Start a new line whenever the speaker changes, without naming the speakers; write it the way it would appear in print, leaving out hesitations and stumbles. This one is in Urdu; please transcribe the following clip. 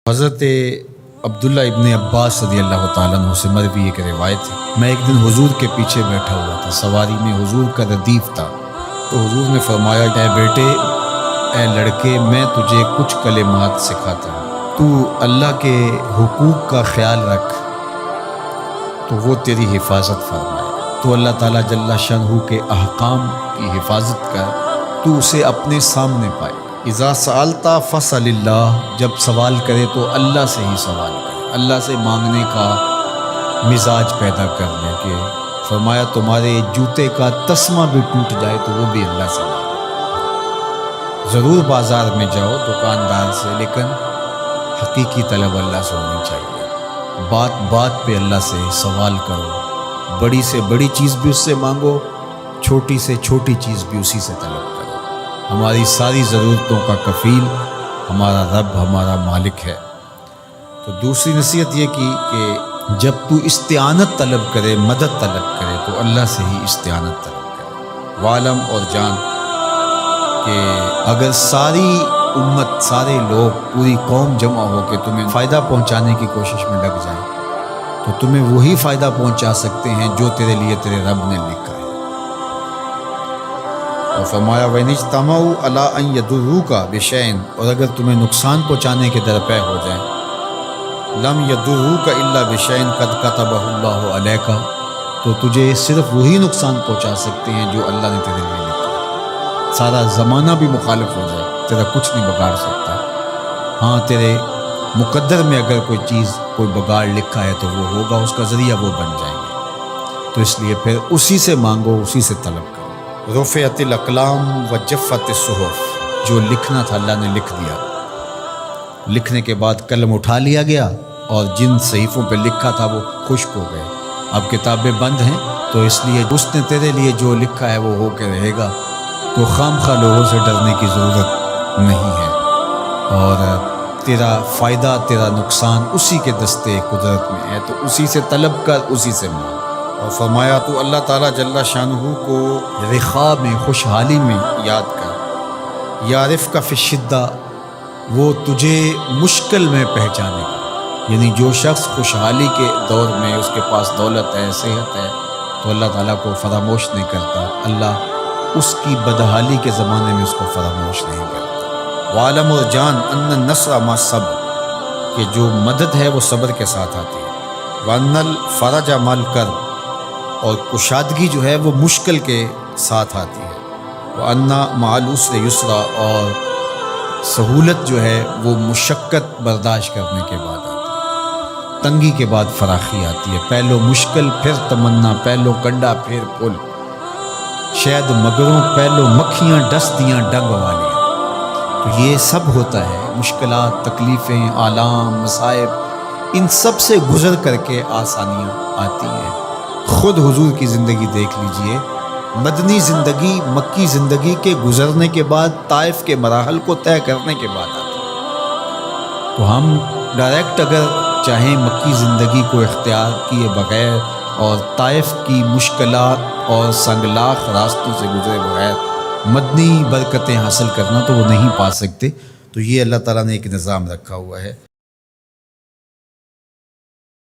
حضرت عبداللہ ابن عباس رضی اللہ تعالیٰ عنہ سے مروی ایک روایت ہے، میں ایک دن حضور کے پیچھے بیٹھا ہوا تھا، سواری میں حضور کا ردیف تھا، تو حضور نے فرمایا، اے بیٹے، اے لڑکے، میں تجھے کچھ کلمات سکھاتا ہوں، تو اللہ کے حقوق کا خیال رکھ تو وہ تیری حفاظت فرمائے، تو اللہ تعالیٰ جل شانہ کے احکام کی حفاظت کر، تو اسے اپنے سامنے پائے۔ اذا سألت فاسأل اللہ، جب سوال کرے تو اللہ سے ہی سوال کرے، اللہ سے مانگنے کا مزاج پیدا کر لے کہ فرمایا تمہارے جوتے کا تسمہ بھی ٹوٹ جائے تو وہ بھی اللہ سے مانگو۔ ضرور بازار میں جاؤ دکاندار سے، لیکن حقیقی طلب اللہ سے ہونی چاہیے، بات بات پہ اللہ سے سوال کرو، بڑی سے بڑی چیز بھی اس سے مانگو، چھوٹی سے چھوٹی چیز بھی اسی سے طلب کرو۔ ہماری ساری ضرورتوں کا کفیل ہمارا رب، ہمارا مالک ہے۔ تو دوسری نصیحت یہ کی کہ جب تو استعانت طلب کرے، مدد طلب کرے، تو اللہ سے ہی استعانت طلب کرے۔ وعلم اور جان کہ اگر ساری امت، سارے لوگ، پوری قوم جمع ہو کے تمہیں فائدہ پہنچانے کی کوشش میں لگ جائیں تو تمہیں وہی فائدہ پہنچا سکتے ہیں جو تیرے لیے تیرے رب نے لکھا ہے۔ اور فرمایا وَإِنِ اجْتَمَعُوا عَلَىٰ أَن يَضُرُّوكَ بِشَيْءٍ، اور اگر تمہیں نقصان پہنچانے کے درپے ہو جائیں، لَمْ يَضُرُّوكَ إِلَّا بِشَيْءٍ قَدْ كَتَبَهُ اللَّهُ عَلَيْكَ، تو تجھے صرف وہی نقصان پہنچا سکتے ہیں جو اللہ نے تیرے لیے لکھا ہے۔ سارا زمانہ بھی مخالف ہو جائے، تیرا کچھ نہیں بگاڑ سکتا۔ ہاں، تیرے مقدر میں اگر کوئی چیز، کوئی بگاڑ لکھا ہے تو وہ ہوگا، اس کا ذریعہ وہ بن جائیں گے۔ تو اس لیے پھر اسی سے مانگو، اسی سے طلب کرو۔ رفعت الاقلام وجفت الصحف، جو لکھنا تھا اللہ نے لکھ دیا، لکھنے کے بعد قلم اٹھا لیا گیا اور جن صحیفوں پہ لکھا تھا وہ خشک ہو گئے، اب کتابیں بند ہیں، تو اس لیے اس نے تیرے لیے جو لکھا ہے وہ ہو کے رہے گا، تو خام خواہ لوگوں سے ڈرنے کی ضرورت نہیں ہے، اور تیرا فائدہ، تیرا نقصان اسی کے دستے قدرت میں ہے، تو اسی سے طلب کر، اسی سے مانگ۔ اور فرمایا تو اللہ تعالیٰ جل شانہ کو رخاء میں، خوشحالی میں یاد کر، یعرفک فی الشدہ، وہ تجھے مشکل میں پہچانے گا۔ یعنی جو شخص خوشحالی کے دور میں اس کے پاس دولت ہے، صحت ہے، تو اللہ تعالیٰ کو فراموش نہیں کرتا، اللہ اس کی بدحالی کے زمانے میں اس کو فراموش نہیں کرتا۔ وعلم اور جان ان النصر مع الصبر، کہ جو مدد ہے وہ صبر کے ساتھ آتی ہے۔ وان الفرج مع الکرب، اور کشادگی جو ہے وہ مشکل کے ساتھ آتی ہے۔ وَأَنَّ مَعَ الْعُسْرِ يُسْرًا، اور سہولت جو ہے وہ مشقت برداشت کرنے کے بعد آتی ہے، تنگی کے بعد فراخی آتی ہے، پہلو مشکل پھر تمنا، پہلو کنڈا پھر پل، شاید مگروں پہلو مکھیاں ڈس دیاں ڈنگ والیاں۔ تو یہ سب ہوتا ہے، مشکلات، تکلیفیں، آلام، مصائب، ان سب سے گزر کر کے آسانیاں آتی ہیں۔ خود حضور کی زندگی دیکھ لیجئے، مدنی زندگی مکی زندگی کے گزرنے کے بعد، طائف کے مراحل کو طے کرنے کے بعد آتی ہے۔ تو ہم ڈائریکٹ اگر چاہیں مکی زندگی کو اختیار کیے بغیر اور طائف کی مشکلات اور سنگلاخ راستوں سے گزرے بغیر مدنی برکتیں حاصل کرنا، تو وہ نہیں پا سکتے۔ تو یہ اللہ تعالیٰ نے ایک نظام رکھا ہوا ہے۔